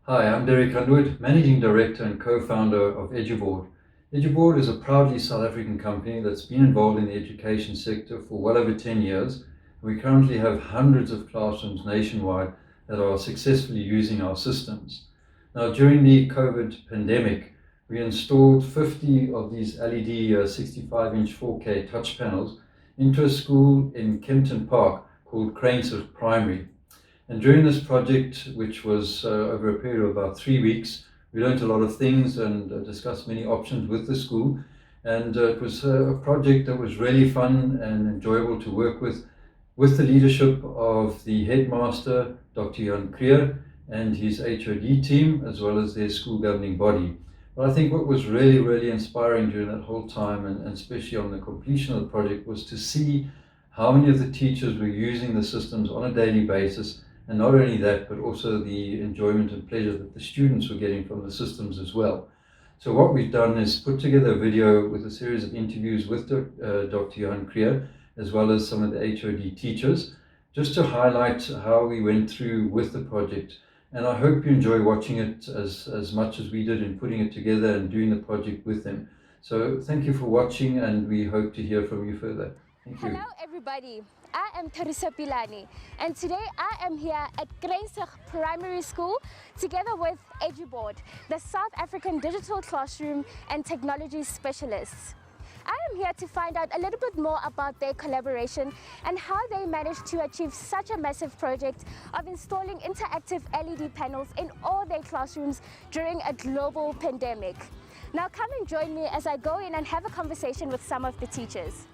Hi, I'm Derek Underwood, Managing Director and co-founder of EduBoard. EduBoard is a proudly South African company that's been involved in the education sector for well over 10 years. We currently have hundreds of classrooms nationwide that are successfully using our systems. Now, during the COVID pandemic, we installed 50 of these LED 65-inch 4K touch panels into a school in Kempton Park called Kruinsig Primary. And during this project, which was over a period of about 3 weeks, we learned a lot of things and discussed many options with the school. And it was a project that was really fun and enjoyable to work with the leadership of the headmaster, Dr. Jan Krier, and his HOD team, as well as their school governing body. But I think what was really, really inspiring during that whole time, and especially on the completion of the project, was to see how many of the teachers were using the systems on a daily basis. And not only that, but also the enjoyment and pleasure that the students were getting from the systems as well. So what we've done is put together a video with a series of interviews with Dr. Johan Krier, as well as some of the HOD teachers, just to highlight how we went through with the project. And I hope you enjoy watching it as much as we did in putting it together and doing the project with them. So thank you for watching, and we hope to hear from you further. Thank you. Hello everybody, I am Teresa Pilani, and today I am here at Kruinsig Primary School together with EduBoard, the South African Digital Classroom and Technology Specialists. I am here to find out a little bit more about their collaboration and how they managed to achieve such a massive project of installing interactive LED panels in all their classrooms during a global pandemic. Now come and join me as I go in and have a conversation with some of the teachers.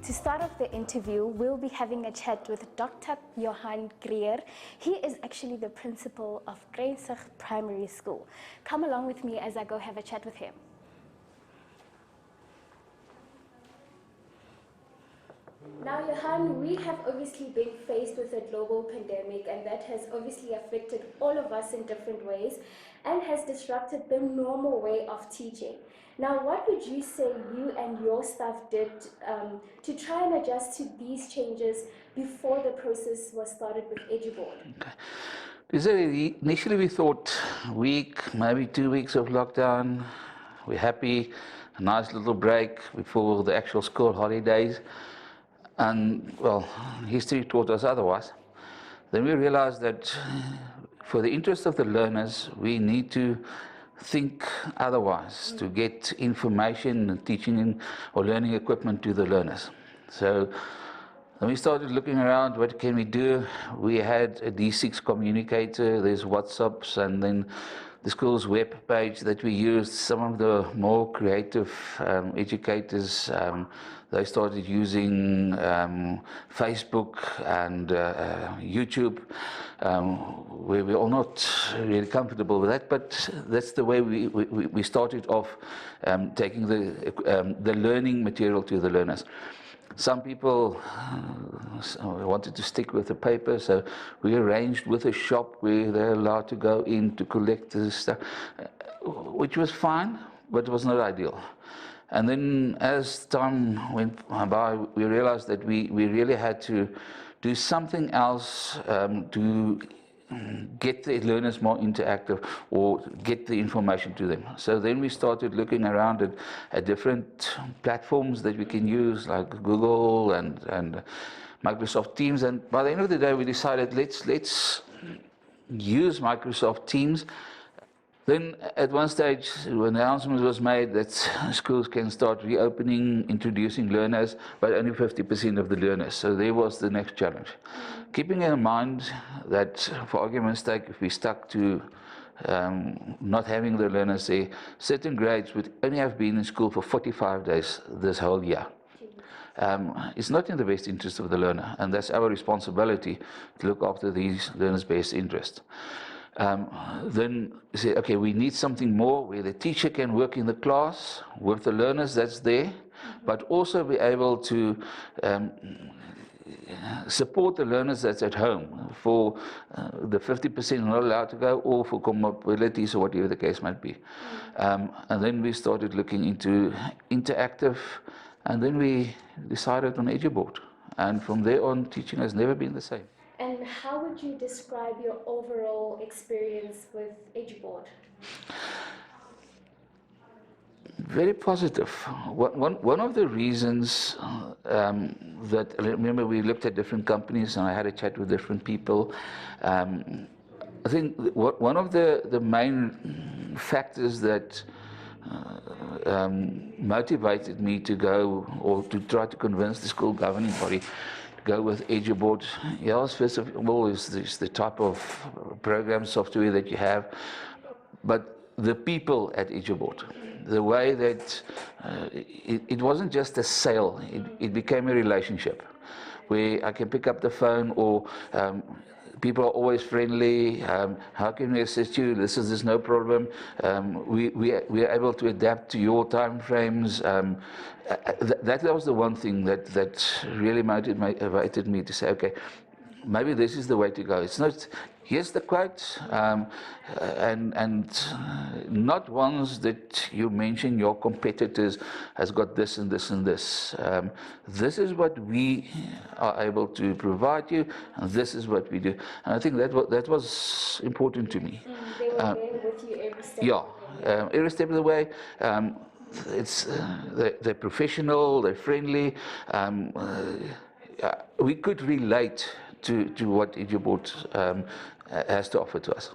To start off the interview, we'll be having a chat with Dr. Johan Krier. He is actually the principal of Kruinsig Primary School. Come along with me as I go have a chat with him. Now, Johan, we have obviously been faced with a global pandemic, and that has obviously affected all of us in different ways and has disrupted the normal way of teaching. Now, what would you say you and your staff did to try and adjust to these changes before the process was started with EduBoard? Okay. So initially we thought a week, maybe 2 weeks of lockdown. We're happy, a nice little break before the actual school holidays. And well, history taught us otherwise. Then we realized that for the interest of the learners, we need to think otherwise to get information and teaching or learning equipment to the learners. So then we started looking around, what can we do? We had a D6 communicator, there's WhatsApps, and then the school's web page that we used. Some of the more creative educators, they started using Facebook and YouTube. We're all not really comfortable with that, but that's the way we started off taking the learning material to the learners. Some people wanted to stick with the paper, so we arranged with a shop where they're allowed to go in to collect the stuff, which was fine, but it was not ideal. And then as time went by, we realized that we really had to do something else to get the learners more interactive or get the information to them. So then we started looking around at different platforms that we can use, like Google and Microsoft Teams. And by the end of the day, we decided let's use Microsoft Teams. Then at one stage, when the announcement was made that schools can start reopening, introducing learners, but only 50% of the learners. So there was the next challenge. Keeping in mind that, for argument's sake, if we stuck to not having the learners there, certain grades would only have been in school for 45 days this whole year. It's not in the best interest of the learner, and that's our responsibility to look after these learners' best interest. Then say, okay, we need something more where the teacher can work in the class with the learners that's there, but also be able to support the learners that's at home for the 50% not allowed to go, or for comorbidities or whatever the case might be. And then we started looking into interactive, and then we decided on EduBoard. And from there on, teaching has never been the same. And how would you describe your overall experience with EduBoard? Very positive. One of the reasons that, remember, we looked at different companies and I had a chat with different people. I think one of the main factors that motivated me to go, or to try to convince the school governing body to go with EduBoard, yes, first of all, is the type of program software that you have, but the people at EduBoard, the way that it wasn't just a sale, it became a relationship where I can pick up the phone, or people are always friendly. How can we assist you? There's no problem. We are able to adapt to your time frames. That was the one thing that really motivated me to say, okay, maybe this is the way to go. It's not, here's the quote, and not ones that you mention your competitors has got this and this and this. This is what we are able to provide you, and this is what we do. And I think that was important to me. They were there with you every step Yeah, of the way. every step of the way. It's they're professional, they're friendly. We could relate to what EduBoard has to offer to us.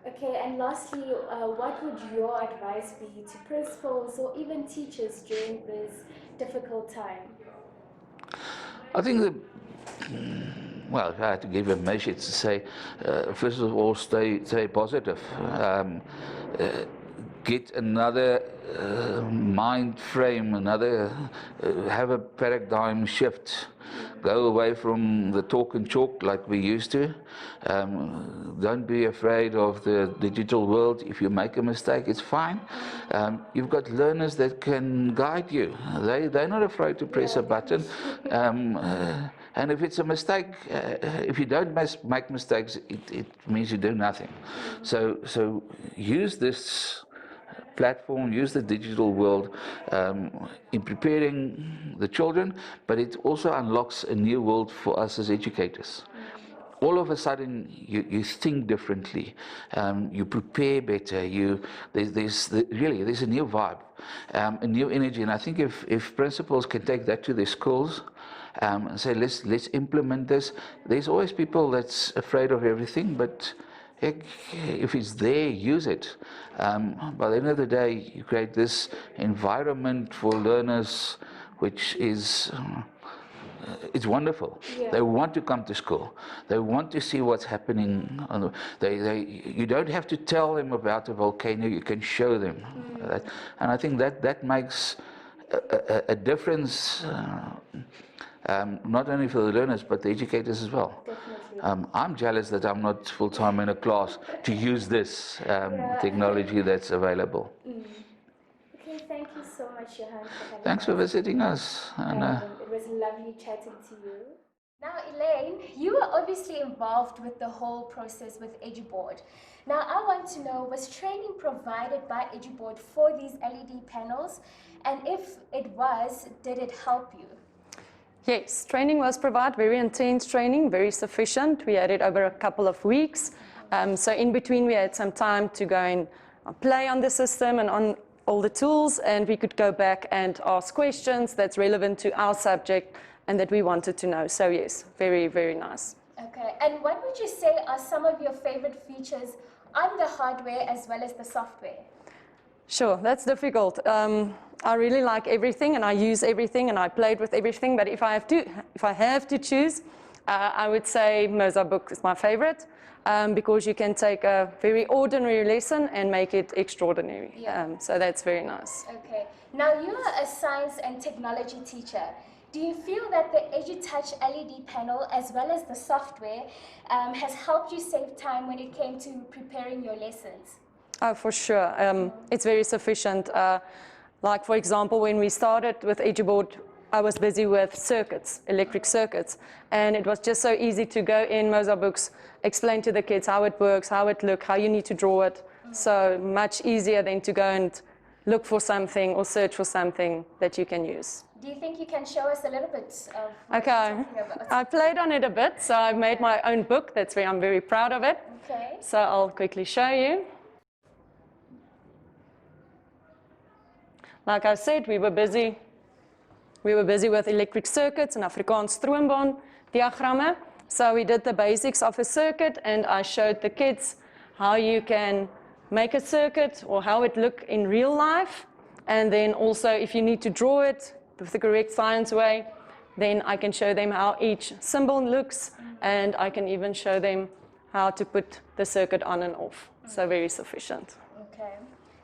Okay, and lastly, what would your advice be to principals or even teachers during this difficult time? I think well, if I had to give a message to say, first of all, stay positive. Get another mind frame, have a paradigm shift. Go away from the talk and chalk like we used to. Don't be afraid of the digital world. If you make a mistake, it's fine. You've got learners that can guide you. They're not afraid to press a button. And if it's a mistake, if you don't make mistakes, it means you do nothing. So use this platform, use the digital world in preparing the children, but it also unlocks a new world for us as educators. All of a sudden, you think differently, you prepare better. There's a new vibe, a new energy, and I think if principals can take that to their schools and say, let's implement this. There's always people that's afraid of everything, but if it's there, use it. By the end of the day, you create this environment for learners, which is it's wonderful. Yeah. They want to come to school. They want to see what's happening. You don't have to tell them about a volcano. You can show them. And I think that makes a difference. Not only for the learners, but the educators as well. I'm jealous that I'm not full-time in a class to use this technology that's available. Okay, thank you so much, Johan, for having Thanks for visiting us. It was lovely chatting to you. Now, Elaine, you were obviously involved with the whole process with EduBoard. Now, I want to know, was training provided by EduBoard for these LED panels? And if it was, did it help you? Yes, training was provided, very intense training, very sufficient. We had it over a couple of weeks. So in between we had some time to go and play on the system and on all the tools, and we could go back and ask questions that's relevant to our subject and that we wanted to know. So yes, very, very nice. Okay, and what would you say are some of your favorite features on the hardware as well as the software? Sure, that's difficult. I really like everything and I use everything and I played with everything, but if I have to choose, I would say Mozabook is my favorite, because you can take a very ordinary lesson and make it extraordinary. Yeah. So that's very nice. Okay. Now you are a science and technology teacher. Do you feel that the EduTouch LED panel, as well as the software, has helped you save time when it came to preparing your lessons? Oh, for sure. It's very sufficient. Like, for example, when we started with EduBoard, I was busy with circuits, electric circuits, and it was just so easy to go in Moza books, explain to the kids how it works, how it looks, how you need to draw it. So much easier than to go and look for something or search for something that you can use. Do you think you can show us a little bit of what Okay, you're talking about? I played on it a bit, so I made my own book. That's where I'm very proud of it. Okay. So I'll quickly show you. Like I said, we were busy with electric circuits and Afrikaans stroombaan diagramme. So we did the basics of a circuit, and I showed the kids how you can make a circuit or how it look in real life. And then also, if you need to draw it with the correct science way, then I can show them how each symbol looks, and I can even show them how to put the circuit on and off. So very sufficient. Okay.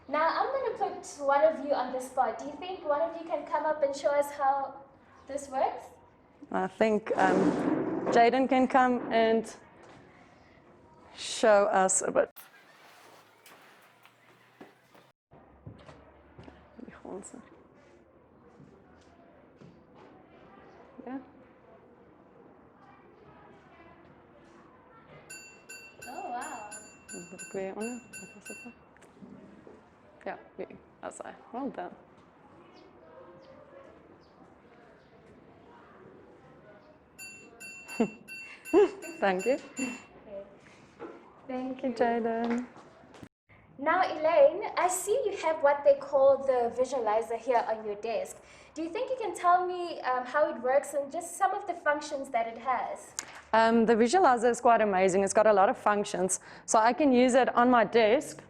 Now I'm going to put one of you on the spot. Do you think one of you can come up and show us how this works? I think Jaden can come and show us a bit. Yeah. Oh, wow. Druk weer onder. Wat was het dan? Ja, weer. Dat is hij. Well done. Thank you. Okay. Thank you, Jaden. Now, Elaine, I see you have what they call the visualizer here on your desk. Do you think you can tell me how it works and just some of the functions that it has? The visualizer is quite amazing. It's got a lot of functions. So I can use it on my desk,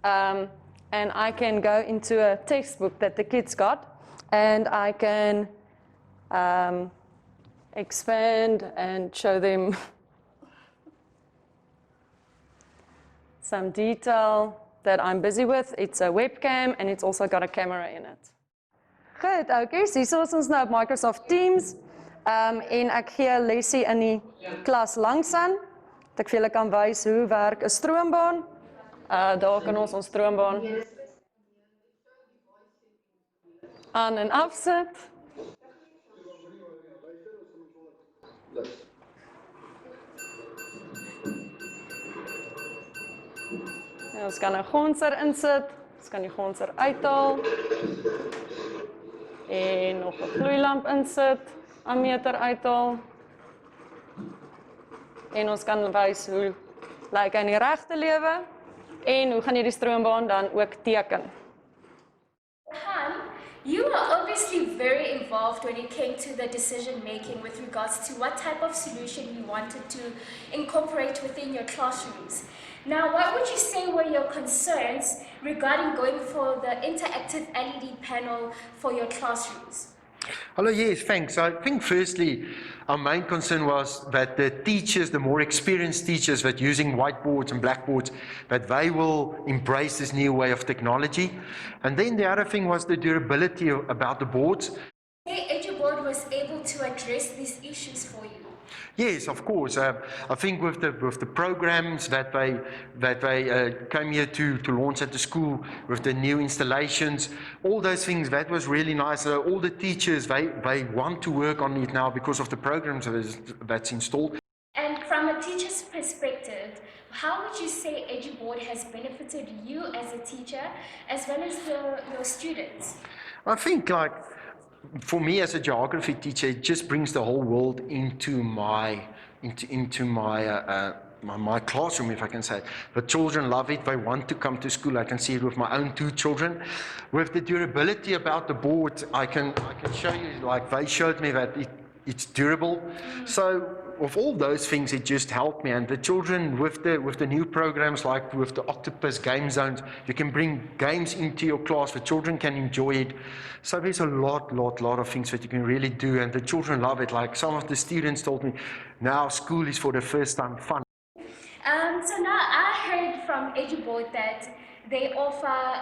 and I can go into a textbook that the kids got, and I can expand and show them some detail that I'm busy with. It's a webcam, and it's also got a camera in it. Goed, okay, so hier is ons nou op Microsoft Teams. En ek gee lesie in die klas langs aan, dat ek vir julle kan wys hoe werk 'n stroombaan. Daar kan ons stroombaan aan en afsit. En ons kan 'n gonser insit, ons kan die gonser uithaal. En nog 'n gloeilamp insit, ammeter uithaal. En ons kan wys hoe lyk hy in die regte lewe en hoe gaan jy die stroombaan dan ook teken. Han, you were obviously very involved when it came to the decision making with regards to what type of solution you wanted to incorporate within your classrooms. Now, what would you say were your concerns regarding going for the interactive LED panel for your classrooms? Hello, yes, thanks. I think firstly, our main concern was that the teachers, the more experienced teachers that using whiteboards and blackboards, that they will embrace this new way of technology. And then the other thing was the durability about the boards. EduBoard was able to address these issues for you. Yes, of course. I think with the programs that they came here to launch at the school, with the new installations, all those things, that was really nice. All the teachers, they want to work on it now because of the programs that's installed. And from a teacher's perspective, how would you say EduBoard has benefited you as a teacher as well as your students? I think, like, for me as a geography teacher, it just brings the whole world into my my classroom, if I can say. The children love it. They want to come to school. I can see it with my own 2 children. With the durability about the board, I can show you, like they showed me that it's durable. So of all those things, it just helped me. And the children with the new programs, like with the Octopus game zones, you can bring games into your class. The children can enjoy it. So there's a lot of things that you can really do, and the children love it. Like some of the students told me, now school is for the first time fun. So now I heard from EduBoard that they offer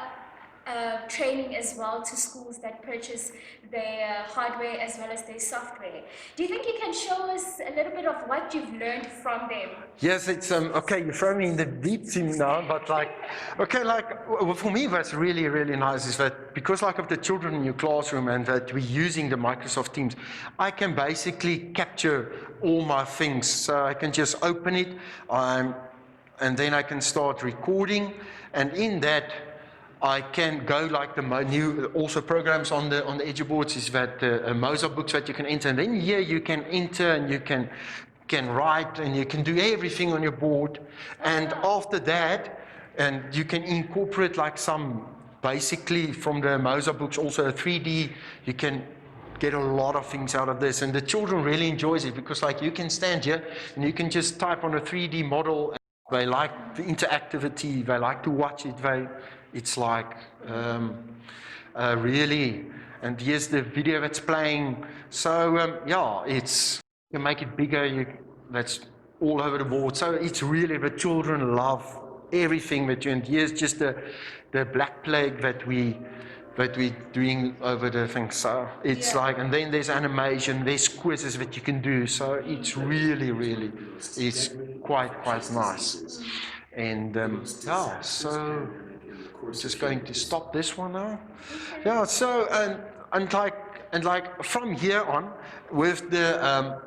training as well to schools that purchase their hardware as well as their software. Do you think you can show us a little bit of what you've learned from them? Yes, it's okay. You throw me in the deep team now, but like, okay, like for me, what's really, really nice is that because like of the children in your classroom and that we're using the Microsoft Teams, I can basically capture all my things. So I can just open it, and then I can start recording, and in that, I can go like the new also programs on the EduBoards is that Mozart books that you can enter, and then here you can enter and you can write and you can do everything on your board, and after that, and you can incorporate like some basically from the Mozart books also a 3D. You can get a lot of things out of this, and the children really enjoys it because like you can stand here and you can just type on a 3D model. They like the interactivity. They like to watch it. It's like really, and here's the video that's playing. So yeah, you can make it bigger. That's all over the board. So it's really, the children love everything that you. And here's just the Black Plague that we're doing over the thing. So it's like, and then there's animation, there's quizzes that you can do. So it's really, it's quite nice. And yeah, so I'm just going to stop this one now. Yeah, so and like from here on, with the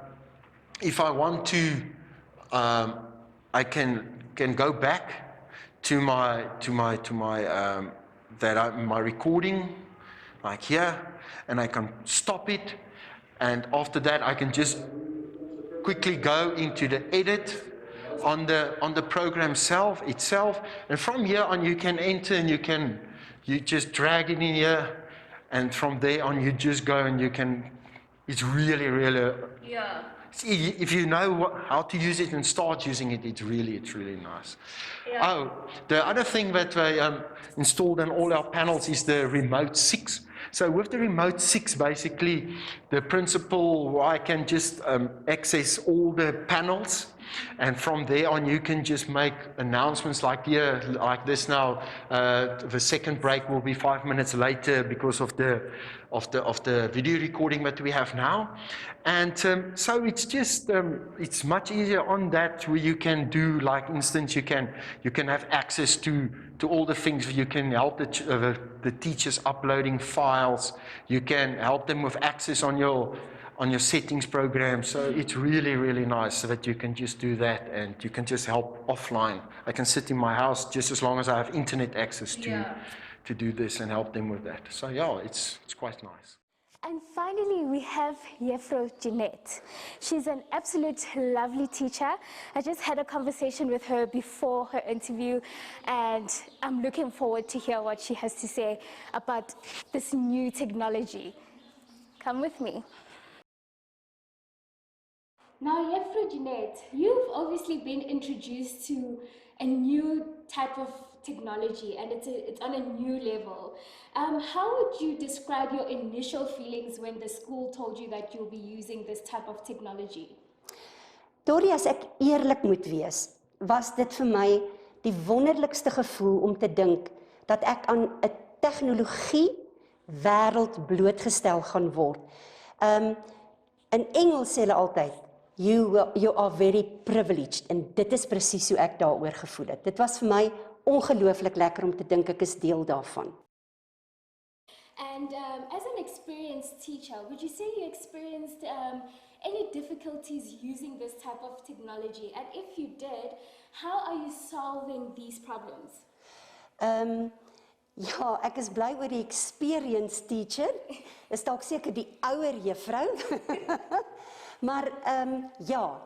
if I want to, I can go back to my my recording, like here, and I can stop it, and after that I can just quickly go into the edit on the program itself, and from here on you can enter and you just drag it in here, and from there on you just go and you can. It's really yeah. If you know how to use it and start using it, it's really nice. Yeah. Oh, the other thing that we installed on all our panels is the Remote 6. So with the Remote 6, basically, the principle, I can just access all the panels, and from there on you can just make announcements like here, like this now. The second break will be 5 minutes later because of the video recording that we have now. And so it's just, it's much easier on that, where you can do, like instance, you can have access to all the things. You can help the teachers uploading files. You can help them with access on your settings program. So it's really nice so that you can just do that, and you can just help offline. I can sit in my house just as long as I have internet access to do this and help them with that. So yeah, it's quite nice. And finally, we have Juffrou Jeanette. She's an absolute lovely teacher. I just had a conversation with her before her interview, and I'm looking forward to hear what she has to say about this new technology. Come with me. Now, Juffrou Jeanette, you've obviously been introduced to a new type of technology, and it's on a new level. How would you describe your initial feelings when the school told you that you'll be using this type of technology? Dori, as ek eerlik moet wees, was dit vir my die wonderlikste gevoel om te dink dat ek aan 'n tegnologie wêreld blootgestel gaan word. In Engels sê hulle altyd, you are very privileged, en dit is presies hoe ek daaroor gevoel het. Dit was vir my ongelooflik lekker om te dink ek is deel daarvan. And as an experienced teacher, would you say you experienced any difficulties using this type of technology? And if you did, how are you solving these problems? Ja, ek is bly oor die experienced teacher. Is dalk seker die ouer juffrou. Maar ja,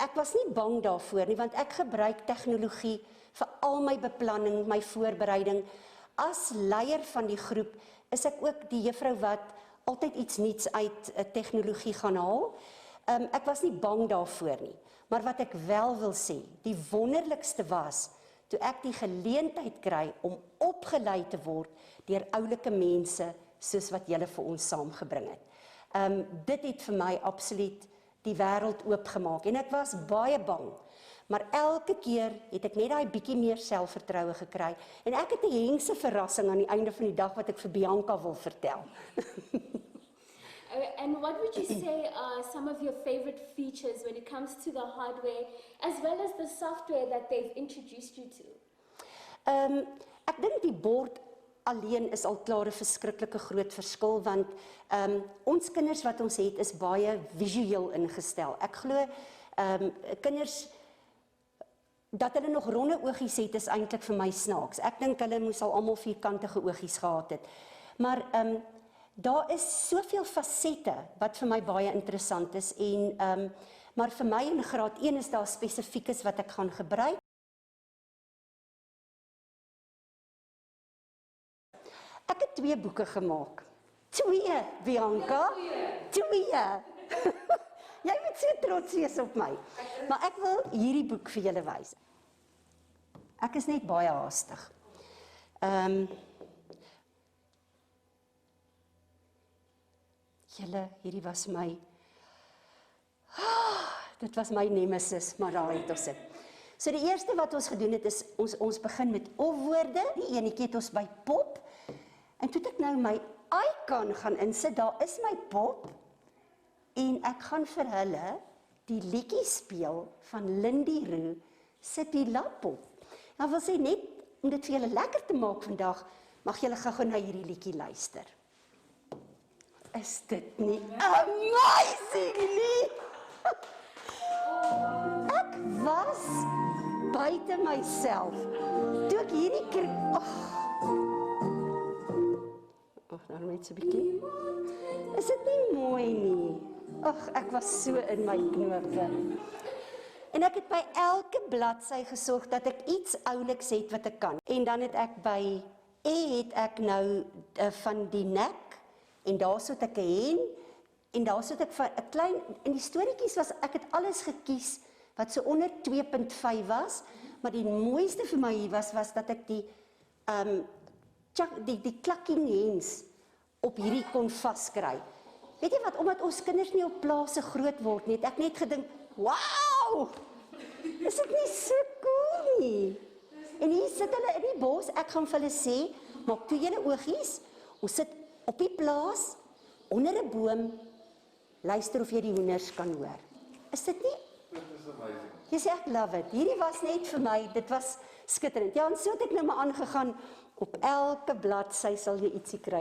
ek was nie bang daarvoor nie, want ek gebruik tegnologie vir al my beplanning, my voorbereiding. As leier van die groep is ek ook die juffrou wat altyd iets nuuts uit tegnologie gaan haal. Ek was nie bang daarvoor nie. Maar wat ek wel wil sê, die wonderlikste was toe ek die geleentheid kry om opgelei te word deur oulike mense soos wat julle vir ons saamgebring het. Dit het vir my absoluut die wêreld oopgemaak, en ek was baie bang. Maar elke keer het ek net daai bietjie meer selfvertroue gekry. En ek het 'n hengse verrassing aan die einde van die dag wat ek vir Bianca wil vertel. And what would you say are some of your favorite features when it comes to the hardware as well as the software that they've introduced you to? Ek dink die bord alleen is al klaar 'n verskriklike groot verskil want ons kinders wat ons het is baie visueel ingestel. Ek glo kinders dat hulle nog ronde oogies het is eintlik vir my snaaks. Ek dink hulle moes al almal vierkantige oogies gehad het. Maar daar is soveel fasette wat vir my baie interessant is en maar vir my in graad 1 is daar spesifiekes wat ek gaan gebruik. Ek het 2 boeke gemaak. 2, Bianca. 2. Jy moet so trots wees op my. Maar ek wil hierdie boek vir julle wys. Ek is net baie haastig. Julle, hierdie was my dit was my nemesis, maar daar het ons dit. So die eerste wat ons gedoen het is ons begin met of-woorde. Die enetjie het ons by pop. En toe het ek nou my icon gaan insit, daar is my pop, en ek gaan vir hulle die liedjie speel van Lindy Roo se Die Lapop. Nou wil sê net, om dit vir julle lekker te maak vandag, mag julle gou na hierdie liedjie luister. Is dit nie amazing nie? Ek was buite myself, toe ek hierdie nou net so 'n bietjie. Is dit nie mooi nie? Ag, ek was so in my knope. En ek het by elke bladsy gesorg dat ek iets ouliks het wat ek kan. En dan het ek by het ek nou van die nek, en daar sit ek 'n hen, en daar sit ek van 'n klein, en die storieetjies was, ek het alles gekies wat so onder 2.5 was, maar die mooiste vir my hier was dat ek die klakking hens op hierdie kon vaskry. Weet jy wat, omdat ons kinders nie op plase groot word nie, het ek net gedink, wow, is dit nie so cool nie? En hier sit hulle in die bos, ek gaan vir hulle sê, maak toe julle oogies, ons sit op die plaas, onder 'n boom, luister of jy die hoenders kan hoor. Is dit nie? Dit is amazing. Jy sê, ek love it. Hierdie was net vir my, dit was skitterend. Ja, en so het ek nou maar aangegaan, op elke bladsy sal jy ietsie kry.